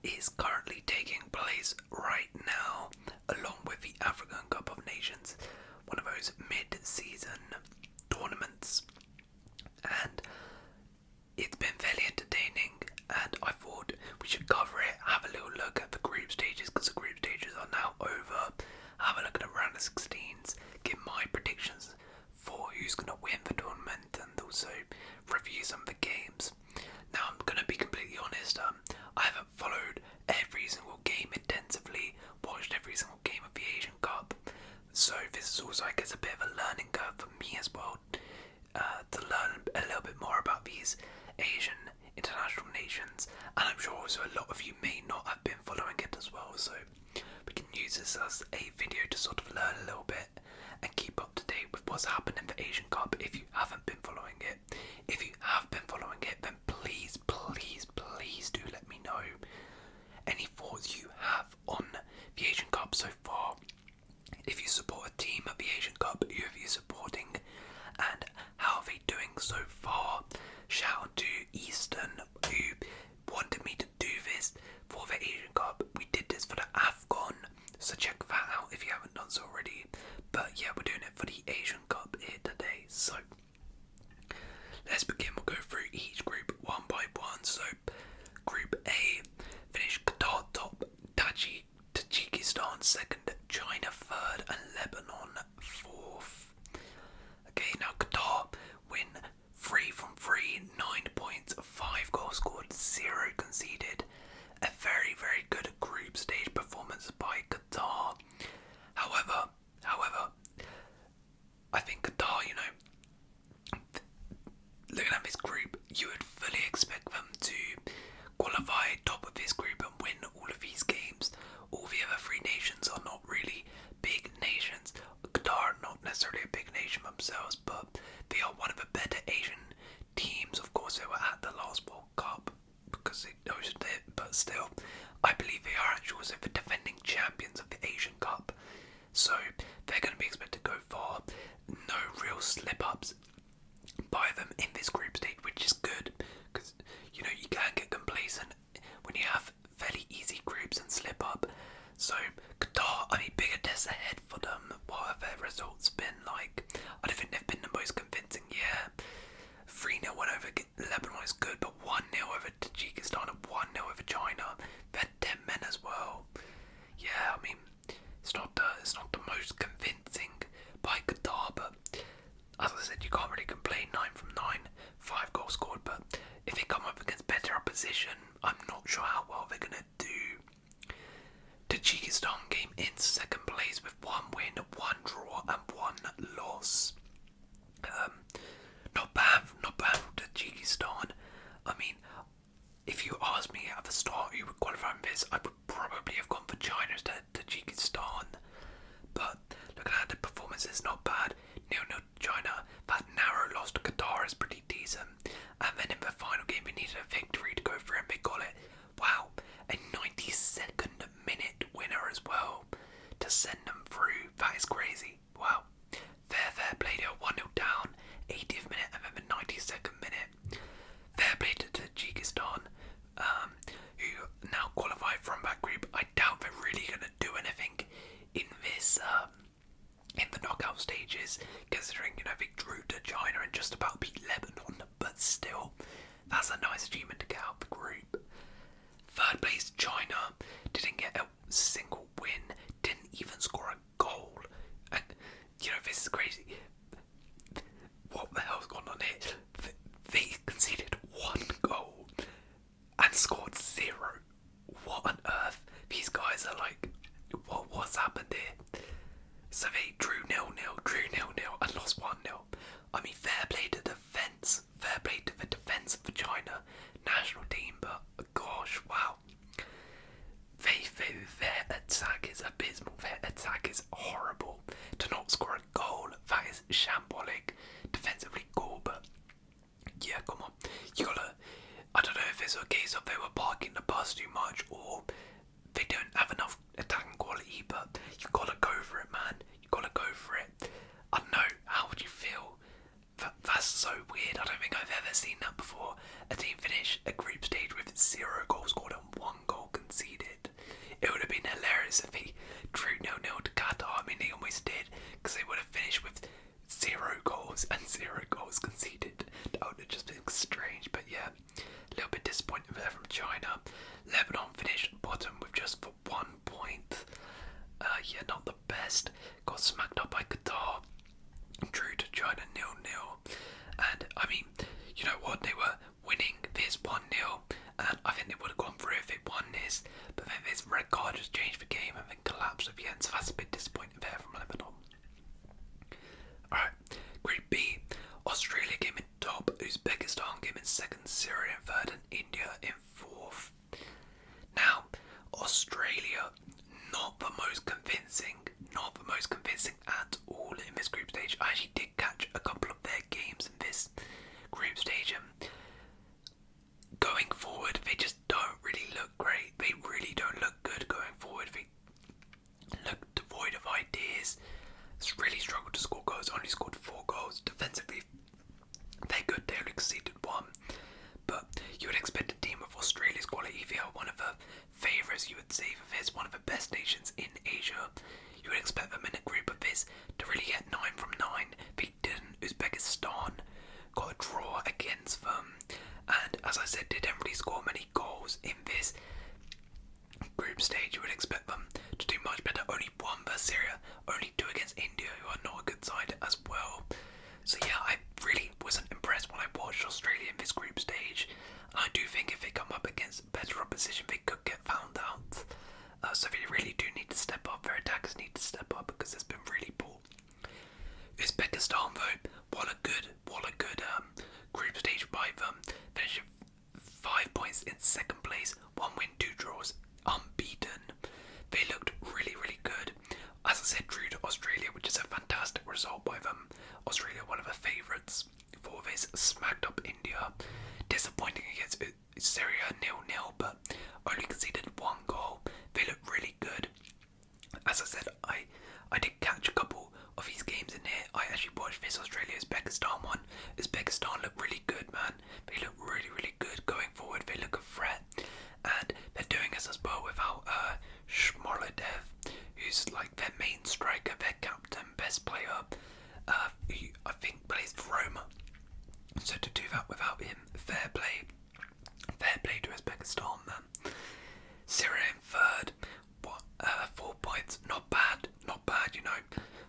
is currently taking place right now, along with the African Cup of Nations, one of those mid-season tournaments, and it's been fairly entertaining, and I thought we should cover it, have a little look at the group stages, because the group stages are now over, have a look at the round of 16s, give my predictions for who's going to win the tournament, and also review some of the games. Now, I'm going to be completely honest, I haven't followed every single game intensively, watched every single game of the Asian Cup, so this is also, I guess, a bit of a learning curve for me as well, to learn a little bit more about these Asian international nations, and I'm sure also a lot of you may not have been following it as well, so we can use this as a video to sort of learn a little bit and keep up to date with what's happened in the Asian Cup if you haven't been following it. If you have been following it, then please, please, please do let me know any thoughts you have on the Asian Cup so far. If you support a team at the Asian Cup, who are you supporting and how are they doing so far? Shout out to Eastern, who wanted me to do this for the Asian Cup. We did this for the AFCON, so check that out if you haven't done so already. But yeah, we're doing it for the Asian Cup here today. So let's begin. We'll go through each group one by one. So Group A finished Qatar top, Tajikistan second, China third, and Lebanon fourth. Okay, now Qatar win 3 from 3, 9 points, 5 goals scored, 0 conceded. A very, very good group stage performance by Qatar. However, I think Qatar, looking at this group, you would fully expect them to qualify top of this group and win all of these games. All the other three nations are not really big nations. Qatar are not necessarily a big nation themselves, but they are one of the better Asian teams. Of course, they were at the last World Cup because they hosted it, but still, I believe they are actually also the defending champions of the Asian Cup. So they're going to be expected to go far. No real slip-ups by them in this group stage, which is good because you can get complacent when you have fairly easy groups and slip up. So Qatar, bigger tests ahead for them. What have their results been like? I don't think they've been the most convincing. Yeah, 3-0 went over Lebanon is good, but 1-0 over Tajikistan and 1-0 over China. They had 10 men as well. Yeah, it's not the most convincing by Qatar, but as I said, you can't really complain. 9 from 9, 5 goals scored, but if they come up against better opposition, I'm not sure how well they're going to do. Tajikistan came in second place with 1 win, 1 draw and 1 loss. Not bad for Tajikistan. If you asked me at the start who would qualify in this, I would probably have gone for China instead of Tajikistan. But looking at the performance, it's not bad. 0-0 China. That narrow loss to Qatar is pretty decent. And then in the final game, we needed a victory to go through, and they got it. Wow, a 92nd minute winner as well to send them through. That is crazy. Wow. Fair play. They were 1-0 down, 80th minute, and then the 92nd minute. Fair play to Tajikistan, who now qualify from that group. I doubt they're really going to do anything in this, in the knockout stages, considering they drew to China and just about beat Lebanon, but still, that's a nice achievement to get out of the group. Third place China didn't get a single win, didn't even score a goal, and this is crazy. What the hell's going on here? They conceded 1 goal and scored 0. What on earth? These guys are like, what's happened here? So they drew 0-0, and lost 1-0. Fair play to defence. Fair play to the defence of the China national team, but gosh, wow. Their attack is abysmal. Their attack is horrible. To not score a goal, that is shambolic. Defensively cool, but yeah, come on. I don't know if it's a case of they were parking the bus too much or they don't have enough attacking quality, but you gotta go for it, man. You gotta go for it. I don't know, how would you feel? That's so weird. I don't think I've ever seen that before. A team finish a group stage with 0 goals scored and 1 goal you know what, they were winning this 1-0, and I think they would have gone through if they won this, but then this red card just changed the game and then collapsed at the end, so that's a bit disappointing there from Lebanon. Alright, Group B, Australia came in top, Uzbekistan came in second, Syria in third, and India in fourth. Now, Australia, not the most convincing at all in this group stage. I actually did catch a couple of their games in this group stage, and going forward, they just don't really look great. They really don't look good going forward. They look devoid of ideas. It's really struggled to score goals. Only scored 4 goals. Defensively, they're good. They only conceded 1. But you would expect a team of Australia's quality. They are one of the favourites, you would say, for this, one of the best nations in Asia. You would expect them in a group of this to really get 9 from 9. They didn't. Uzbekistan got a draw against them, and as I said, they didn't really score many goals in this group stage. You would expect them to do much better. Only 1 versus Syria, only 2 against India, who are not a good side as well. So yeah, I really wasn't impressed when I watched Australia in this group stage. And I do think if they come up against better opposition, they could get found out. So they really do need to step up. Their attackers need to step up because it's been really poor. Uzbekistan, though, what a good group stage by them. Finishing 5 points in second place, 1 win, 2 draws, unbeaten. They looked really, really good. As I said, drew to Australia, which is a fantastic result by them. Australia, one of the favourites for this, smacked up India. Disappointing against Syria, 0-0, but only conceded 1 goal. They look really good. As I said, I did catch a couple of these games in here. I actually watched this Australia-Uzbekistan one. Uzbekistan look really good, man. They look really, really good going forward. They look a threat. And they're doing this as well without Shmoladev, who's like their main striker, their captain, best player. Who I think plays for Roma. So to do that without him, fair play. Fair play to Uzbekistan, man. Syria in third. 4 points, not bad, you know.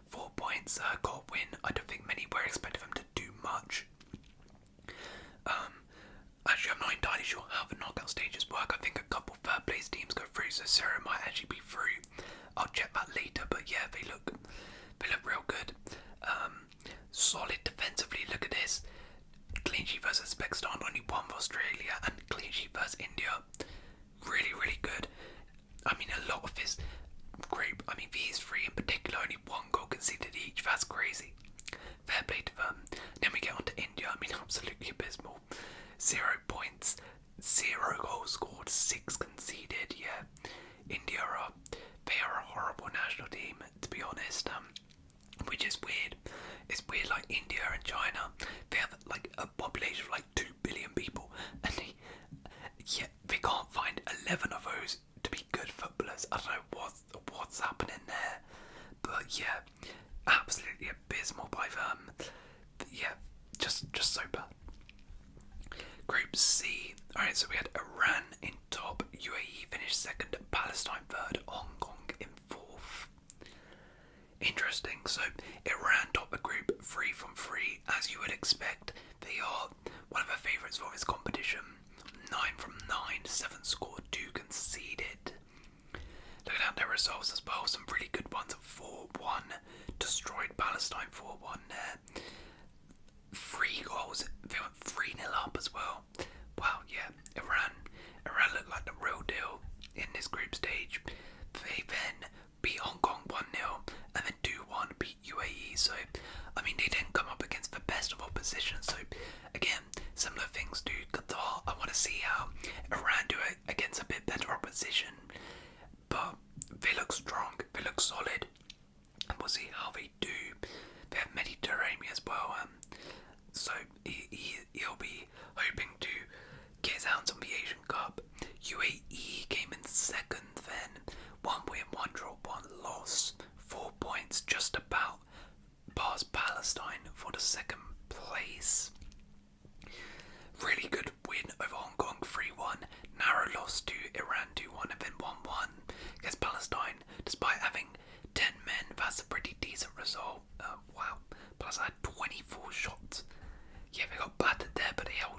4 points, got a win. I don't think many were expecting them to do much. Actually, I'm not entirely sure how the knockout stages work. I think a couple third place teams go through, so Syria might actually be through. I'll check that later, but yeah, they look real good. Solid defensively. Look at this. Clean sheet versus Uzbekistan, only 1 for Australia, and clean sheet versus India. Really, really good. I mean, a lot of this group, I mean, these 3 in particular, only 1 goal conceded each. That's crazy. Fair play to them. Then we get on to India. I mean, absolutely abysmal. 0 points, 0 goals scored, 6 conceded. Yeah, India they are a horrible national team, to be honest. Which is weird. It's weird, like India and China, they have like a population of like 2 billion people, and they can't find 11 of those to be good footballers. I don't know what's happening there, but yeah, absolutely abysmal by them. Yeah, just so bad. Group C. Alright, so we had Iran in top, UAE finished second, Palestine third, Hong Kong in fourth. Interesting. So Iran top the group 3 from 3, as you would expect. They are one of the favourites for this competition. 9 from 9, 7 scored, 2 conceded. Looking at their results as well, some really good ones. 4-1, destroyed Palestine 4-1 there. 3 goals, they went 3-0 up as well. Wow, yeah, Iran looked like the real deal in this group stage. They then beat Hong Kong 1-0 and then 2-1 beat UAE. So, I mean, they didn't come up against the best of opposition. So, again, similar things to Qatar. I want to see how Iran do it against a bit better opposition. But they look strong, they look solid, and we'll see how they do. They have Mediterranean as well, so he'll be hoping to get his hands on the Asian Cup. UAE came in second then, 1 win, 1 draw, 1 loss, 4 points, just about past Palestine for the second place. Really good win over Hong Kong 3-1, narrow loss to Iran 2-1 and then 1-1 against Palestine. Despite having 10 men, that's a pretty decent result. Wow, plus I had 24 shots. Yeah, they got battered there, but they held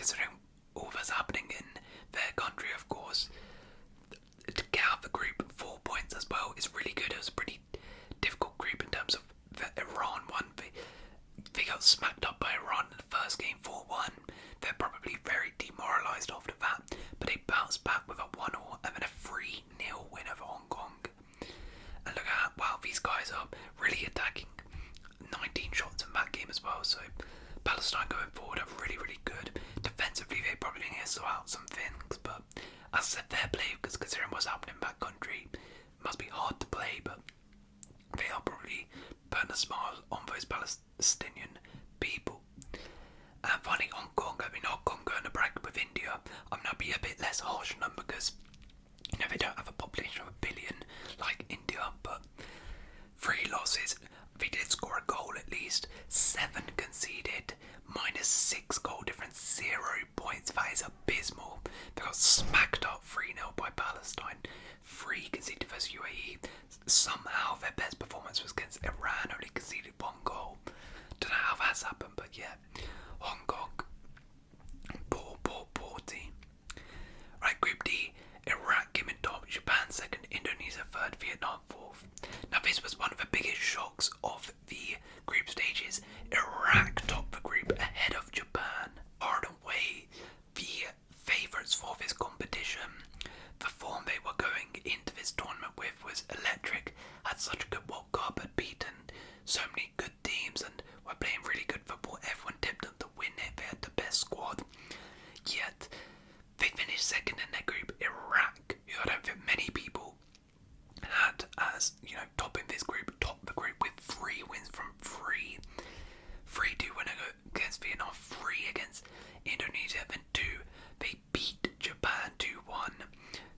considering all that's happening in their country, of course. To get out of the group 4 points as well is really good. It was a pretty difficult group in terms of Iran won. They got smacked up by Iran in the first game 4-1. They're probably very demoralised after that, but they bounced back with a 1-0 and then a 3-0 win over Hong Kong. And look at that, wow, these guys are really attacking. 19 shots in that game as well, so Palestine going forward are really, really good. Defensively, they probably need to sort out some things, but as I said, fair play, because considering what's happening in that country, it must be hard to play, but they are probably putting a smile on those Palestinian people. And finally, Hong Kong. I mean, Hong Kong going to bracket with India. I'm going to be a bit less harsh on them because, you know, they don't have a population of 1 billion like India, but 3 losses. They did score a goal at least. 7 conceded. -6 goal difference. 0 points. That is abysmal. They got smacked up 3-0 by Palestine. 3 conceded versus UAE. Somehow their best performance was against Iran. Only conceded 1 goal. Don't know how that's happened, but yeah. Hong Kong. Poor team. Right, Group D. Iraq came in top. Japan second. Indonesia third. Vietnam fourth. Now this was one of the biggest shocks of the group stages. Iraq topped the group ahead of Japan. Far and away the favourites for this competition. The form they were going into this tournament with was electric. Had such a good World Cup, had beaten so many good teams and were playing really good football. Everyone tipped them to win it. They had the best squad. Yet they finished second in their group. Iraq, who I don't think many people had as, you know, topping this group, topped the group with 3 wins from 3. 3-2 winning against Vietnam, 3 against Indonesia, then 2. They beat Japan 2-1,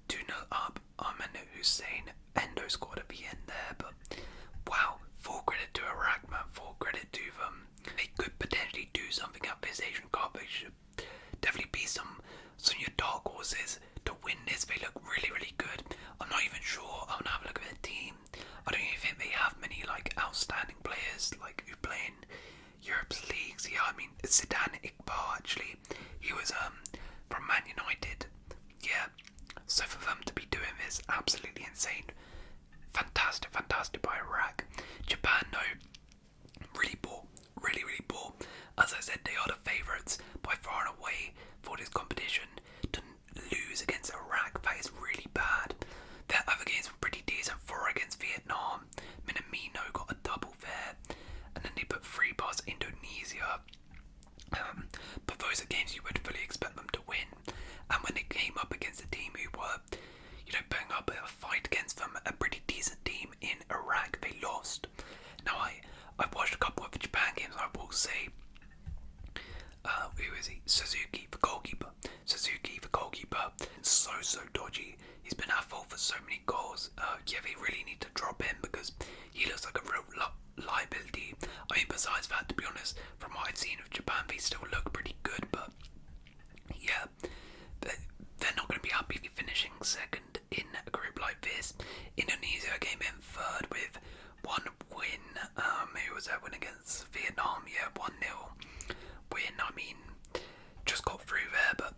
2-0 up. Ahmed Hussein Endo scored at the end there, but wow, full credit to Iraq, man, full credit to them. They could potentially do something at this Asian Cup. They should definitely be some of your dark horses to win this. They look really, really good. I'm not even sure. I'm gonna have a look at their team. I don't even think they have many like outstanding players like who play in Europe's leagues. Yeah, I mean Zidane Iqbal actually. He was from Man United. Yeah. So for them to be doing this, absolutely insane. Fantastic by Iraq. Japan though, really poor. Really, really poor. As I said, they are the favourites by far and away for this competition. To lose against Iraq, that is really bad. Their other games were pretty decent. 4 against Vietnam. Minamino got a double there. And then they put 3 past Indonesia. But those are games you would fully expect them to win. And when they came up against a team who were, you know, putting up a fight against them, a pretty decent team in Iraq, they lost. Now I've watched a couple of the Japan games, and I will say, who is he? Suzuki, the goalkeeper. So dodgy. He's been at fault for so many goals. Yeah, they really need to drop him because he looks like a real liability. I mean, besides that, to be honest, from what I've seen of Japan, they still look pretty good, but yeah, they're not going to be happy finishing second in a group like this. Indonesia came in third with 1 win. Who was that win against Vietnam? Yeah, 1-0 win. I mean, just got through there, but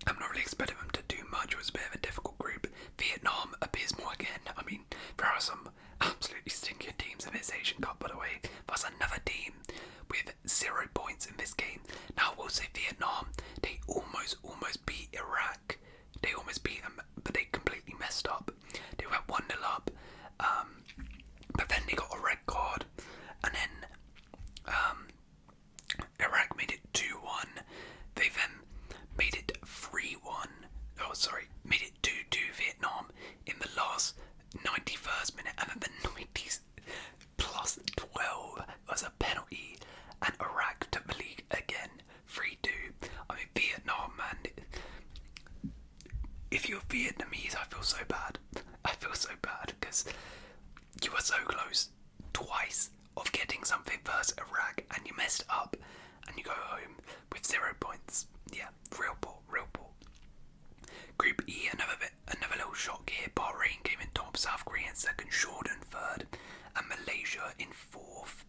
I'm not really expecting them to do much. It was a bit of a difficult group. Vietnam abysmal again. I mean, there are some absolutely stinking teams in this Asian Cup, by the way. That's another team with 0 points in this game. Now, we'll say Vietnam, they almost beat Iraq. They almost beat them, but they completely messed up. They went 1-0 up, but then they got a red card, and then Iraq made it 2-1. They then made it 3-1. Oh, sorry, made it 2-2 Vietnam in the last 91st minute, and then the 90s plus 12 was a penalty, and Iraq took the lead again, 3-2. I mean, Vietnam, man. If you're Vietnamese, I feel so bad. Because you were so close twice of getting something versus Iraq, and you messed up, and you go home with 0 points. Yeah, real poor. Group E, another little shock here. Bahrain came in top, South Korea in second, Jordan third, and Malaysia in fourth.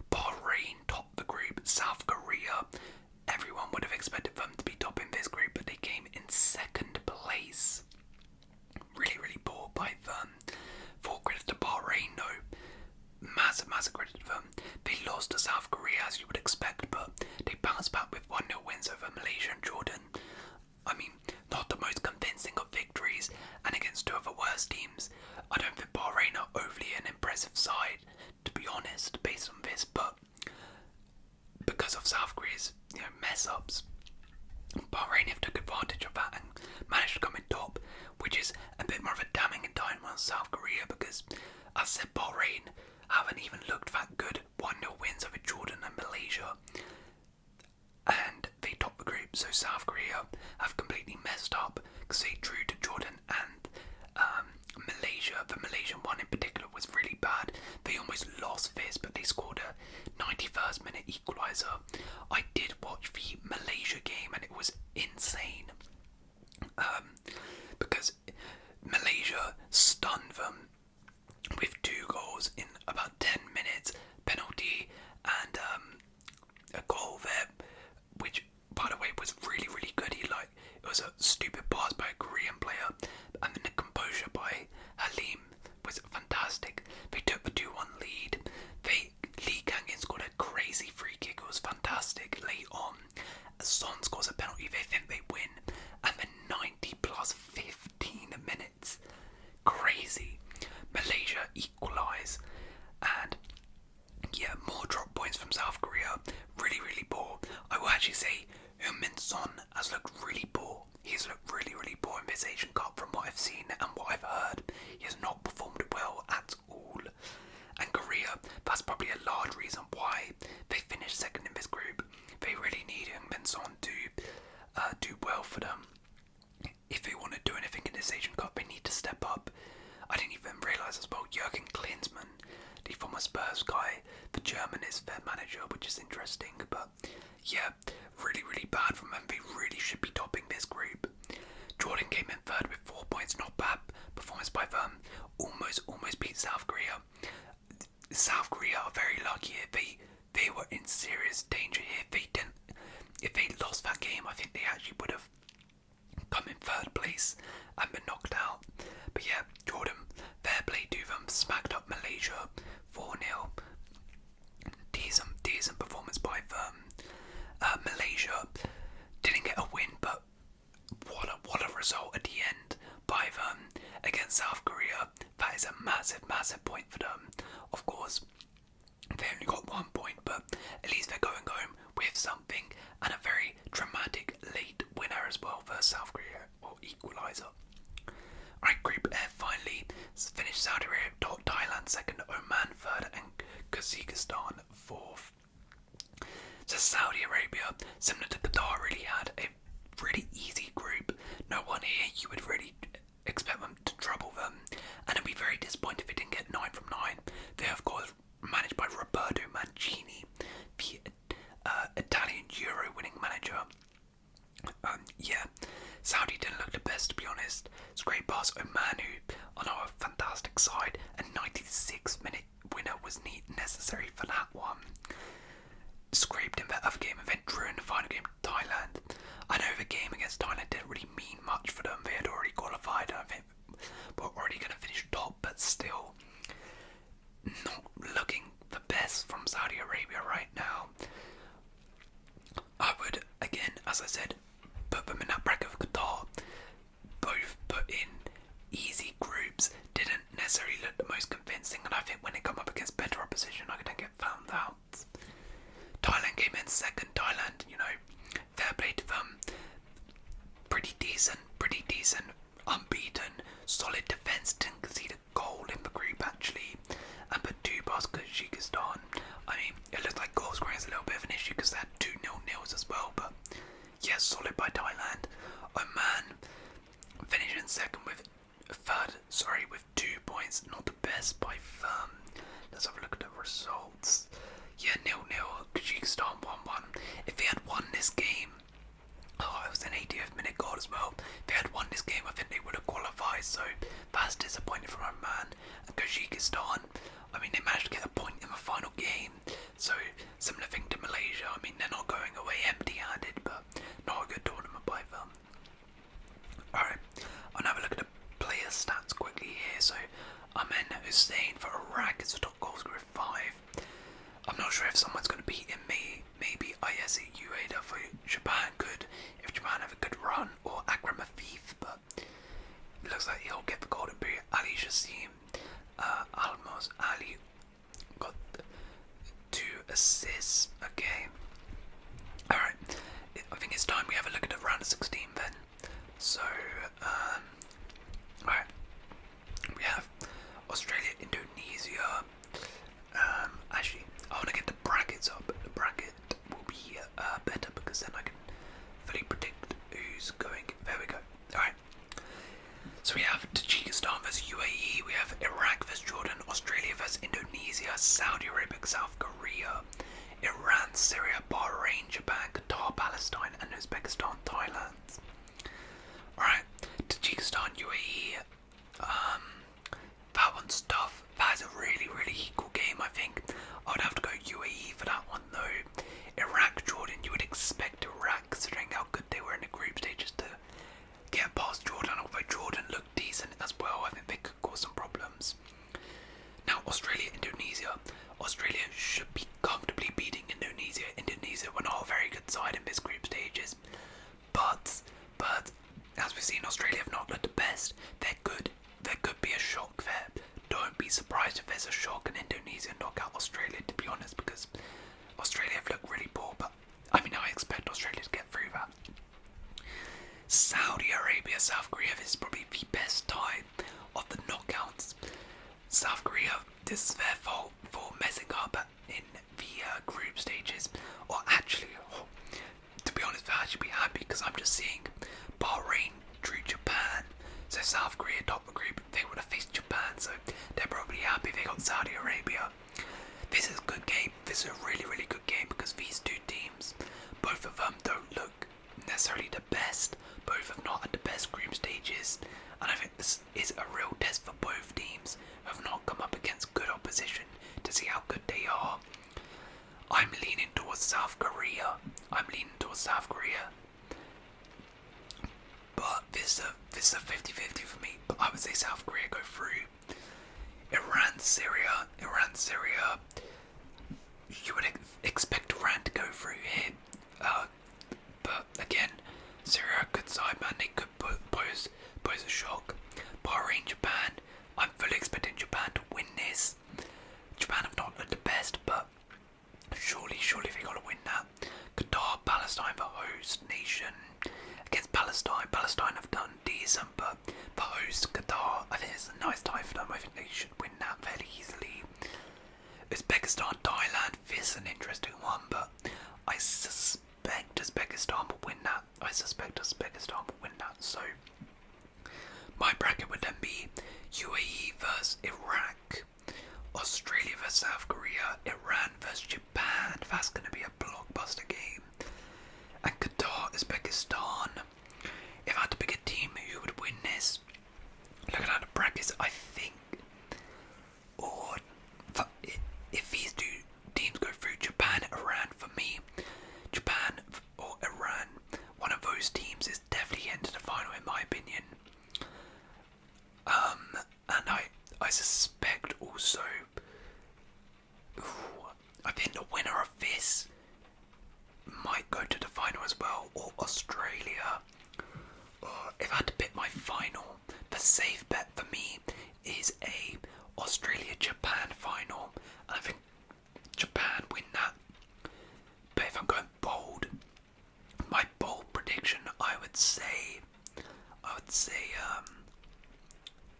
Bahrain topped the group. South Korea, everyone would have expected them Bahrain have took advantage of that and managed to come in top, which is a bit more of a damning indictment on South Korea because, as I said, Bahrain haven't even looked that good. 1-0 wins over Jordan and Malaysia, and they top the group. So South Korea have completely messed up because they drew to Jordan and Malaysia. The Malaysian one in particular was really bad. They almost lost this, but they scored a 91st minute equaliser. I did watch the Malaysia game and it was insane because Malaysia stunned them with 2 goals in about 10 minutes, penalty and a goal there, which by the way was really good. It was a stupid pass by a Korean player, and then the composure by Halim was fantastic. They took the 2-1 lead. Lee Kang-in scored a crazy free kick. It was fantastic late on. Son scores a penalty. They think they win, and then 90 plus 15 minutes. Crazy. Malaysia equalise, and yeah, more drop points from South Korea. Really poor. I will actually say Heung-min Son has looked really poor. He's looked really poor in this Asian Cup from what I've seen and what I've heard. He has not performed well at all. And Korea, that's probably a large reason why they finished second in this group. They really need Heung-min Son to do well for them. If they want to do anything in this Asian Cup, they need to step up. I didn't even realise as well, Jurgen Klinsmann, the former Spurs guy, the German is their manager, which is interesting, but yeah, really bad from them. They really should be topping this group. Jordan came in third with 4 points, not bad performance by them. Almost beat South Korea. South Korea are very lucky here. They were in serious danger here. If they lost that game, I think they actually would have come in third place and been knocked out. But yeah, Jordan, fair play to them, smacked up Malaysia 4-0. Decent performance by them. Malaysia didn't get a win, but what a result at the end by them against South Korea. That is a massive point for them. Of course, they only got 1 point, but at least they're going home with something, and a very dramatic late winner as well for South Korea, or equaliser. Alright, Group F finally finished. Saudi Arabia top, Thailand second, Oman third, and Kazakhstan fourth. So Saudi Arabia, similar to Qatar, really had a really easy group. No one here you would really expect them to trouble them, and I'd be very disappointed if they didn't get 9 from 9. They of course managed by Roberto Mancini, the Italian Euro winning manager. Yeah, Saudi didn't look the best, to be honest. It's great pass. Oman, who on our fantastic side, a 96-minute winner was necessary for that one. Scraped in that other game and then drew in the final game to Thailand. I know the game against Thailand didn't really mean much for them. They had already qualified, and I think were already going to finish top, but still not looking the best from Saudi Arabia right now. I would, again, as I said, put them in that bracket of Qatar. Both put in easy groups, didn't necessarily look the most convincing, and I think when they come up against better opposition, I can get found out. Thailand came in second. Thailand, fair play to them. Pretty decent, unbeaten, solid defence, didn't concede a goal in the group actually, and put 2 past Kazakhstan. I mean, it looked like goal scoring is a little bit of an issue because they had 2 0-0s as well, but yeah, solid by Thailand. Oman finishing second with 2 points, not the best by them. Let's have a look at the results. Yeah, 0-0, Kazakhstan 1-1. If they had won this game, it was an 80th minute goal as well. If they had won this game, I think they would have qualified, so that's disappointing from Oman. And Kazakhstan, I mean, they managed to get a point in the final game, so similar thing to Malaysia. I mean, they're not going away empty-handed, but not a good tournament by them. Alright, I'll have a look at the player stats quickly here. So, Amen Hussein for Iraq is the top goal scorer with 5. I'm not sure if someone's going to beat him. Maybe Ayase Ueda for Japan could, if Japan have a good run, or Akram Afif, but it looks like he'll get the golden boot. Ali Jassim, Almos Ali got 2 assists. Okay. Alright, I think it's time we have a look at the round of 16 then. So, alright. We have Australia, Indonesia. Actually, I want to get the brackets up. The bracket will be better because then I can fully predict who's going. There we go. Alright. So we have Tajikistan versus UAE, we have Iraq versus Jordan, Australia versus Indonesia, Saudi Arabia, South Korea, Iran, Syria, Bahrain, Japan, Qatar, Palestine, and Uzbekistan, Thailand. Alright, Tajikistan, UAE, that one's tough. That is a really, really equal game, I think. I would have to go UAE for that one though. Iraq, Jordan, you would expect Iraq, considering how good they were in the group stages, to get past Jordan, although Jordan looked decent as well. I think they could cause some problems. Now, Australia, Indonesia. Australia should be comfortably beating Indonesia. Indonesia were not a very good side in this group stages, but as we've seen, Australia have not looked the best. They're good. There could be a shock there. Don't be surprised if there's a shock and Indonesia knock out Australia, to be honest, because Australia have looked really poor, but I mean, I expect Australia to get through that. Saudi Arabia, South Korea, this is probably the best tie of the knockouts. South Korea, this is their fault for messing up in the group stages. Or actually, to be honest, I should be happy because I'm just seeing Bahrain drew Japan. So South Korea top the group, they would have faced Japan, so they're probably happy they got Saudi Arabia. This is a good game. This is a really, really good game because these two teams, both of them don't look necessarily the best. Both have not had the best group stages, and I think this is a real test for both teams who have not come up against good opposition to see how good they are. I'm leaning towards South Korea. But this is a 50-50 for me. But I would say South Korea go through. Iran, Syria. You would expect Iran to go through here. But again, Syria, good side, man. They could pose a shock. Bahrain, Japan. I'm fully expecting Japan to win this. Japan have not looked the best, but surely they got to win that. Qatar, Palestine, the host nation. Against Palestine. Palestine have done decent, but the host, Qatar, I think it's a nice tie for them. I think they should win that fairly easily. Uzbekistan, Thailand. This is an interesting one, but I suspect Uzbekistan will win that. So my bracket would then be UAE versus Iraq, Australia versus South Korea, Iran versus Japan. That's going to be a blockbuster game. And Qatar, Uzbekistan. If I had to pick a team who would win this, looking at the brackets, I think, if these two teams go through, Japan, Iran, for me, Japan or Iran, one of those teams is definitely into the final in my opinion. And I suspect also, I think the winner of this might go to the final as well, or Australia. If I had to pick my final, the safe bet for me is a Australia-Japan final. And I think Japan win that. But if I'm going bold, my bold prediction, I would say,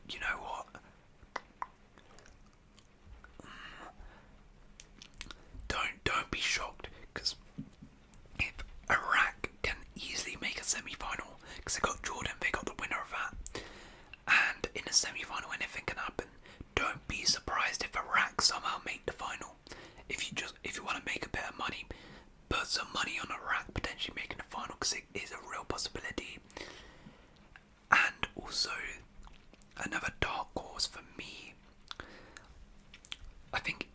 you know what? Don't be shocked, because if Iraq can easily make a semi-final, because they got Jordan, they got the winner of that, and in a semi-final anything can happen. Don't be surprised if Iraq somehow make the final. If you want to make a bit of money, put some money on Iraq potentially making the final, because it is a real possibility. And also, another dark horse for me, I think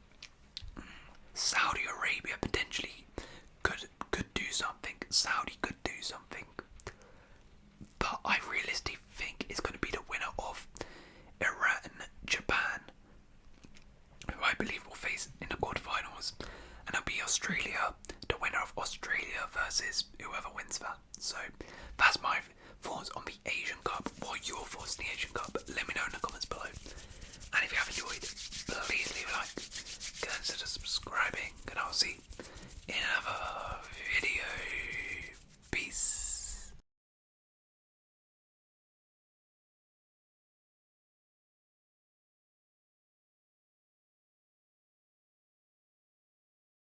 Saudi Arabia potentially could do something. Saudi could do something. But I realistically think it's going to be the winner of Iran, Japan, who I believe will face in the quarterfinals. And it'll be Australia, the winner of Australia versus whoever wins that. So that's my thoughts on the